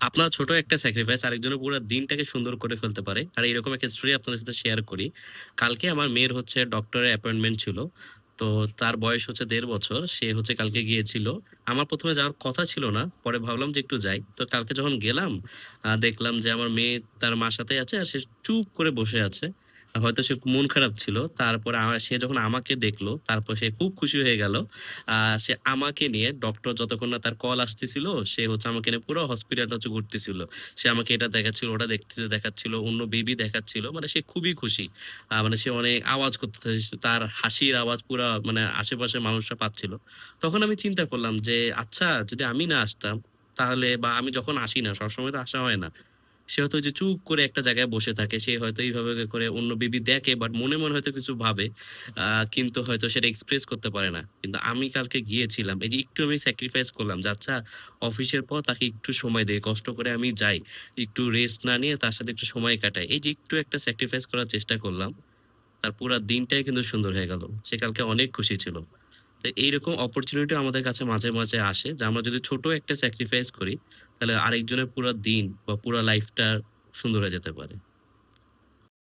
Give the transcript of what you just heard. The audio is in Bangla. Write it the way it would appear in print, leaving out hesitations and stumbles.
আপনার ছোট একটা স্যাক্রিফাইস আরেকজনের পুরা দিনটাকে সুন্দর করে ফেলতে পারে। আর এরকম একটা স্টোরি আপনাদের সাথে শেয়ার করি। কালকে আমার মেয়ের হচ্ছে ডক্টরের অ্যাপয়েন্টমেন্ট ছিল। তো তার বয়স হচ্ছে ১.৫ বছর। সে হচ্ছে কালকে গিয়েছিল। আমার ১ম এ যাওয়ার কথা ছিল না। পরে ভাবলাম যে একটু যাই। তো কালকে যখন গেলাম, দেখলাম যে আমার মেয়ে তার মার সাথেই আছে। আর সে চুপ করে বসে আছে। হয়তো সে মন খারাপ ছিল। তারপরে সে যখন আমাকে দেখলো, তারপর সে খুব খুশি হয়ে গেল। আ সে আমাকে নিয়ে ডক্টর যতক্ষণ না তার কল আসতেছিল, সে হচ্ছে আমাকে নিয়ে পুরো হসপিটালটা হচ্ছে ঘুরতেছিল। সে আমাকে এটা দেখাচ্ছিল, ওটা দেখাচ্ছিল, অন্য বেবি দেখাচ্ছিল। মানে সে খুবই খুশি। মানে সে অনেক আওয়াজ করতেছে। তার হাসির আওয়াজ পুরা মানে আশেপাশের মানুষরা পাচ্ছিল। তখন আমি চিন্তা করলাম যে, আচ্ছা যদি আমি না আসতাম, তাহলে বা আমি যখন আসি না, সবসময় তো আসা হয় না। সে হয়তো ওই যে চুপ করে একটা জায়গায় বসে থাকে। সে হয়তো এইভাবে করে অন্য বেবি দেখে বাট মনে, মনে হয়তো কিছু ভাবে। কিন্তু হয়তো সেটা এক্সপ্রেস করতে পারে না। কিন্তু আমি কালকে গিয়েছিলাম। এই যে একটু আমি স্যাক্রিফাইস করলাম যে আচ্ছা অফিসের পর তাকে একটু সময় দেই। কষ্ট করে আমি যাই। একটু রেস্ট না নিয়ে তার সাথে একটু সময় কাটাই। এই যে একটু একটা স্যাক্রিফাইস করার চেষ্টা করলাম। তার পুরা দিনটাই কিন্তু সুন্দর হয়ে গেল। সে কালকে অনেক খুশি ছিল। তো এইরকম অপরচুনিটি আমাদের কাছে মাঝে, মাঝে আসে যে আমরা যদি ছোট একটা স্যাক্রিফাইস করি, তাহলে আরেকজনের পুরা দিন বা পুরা লাইফটা সুন্দর হয়ে যেতে পারে।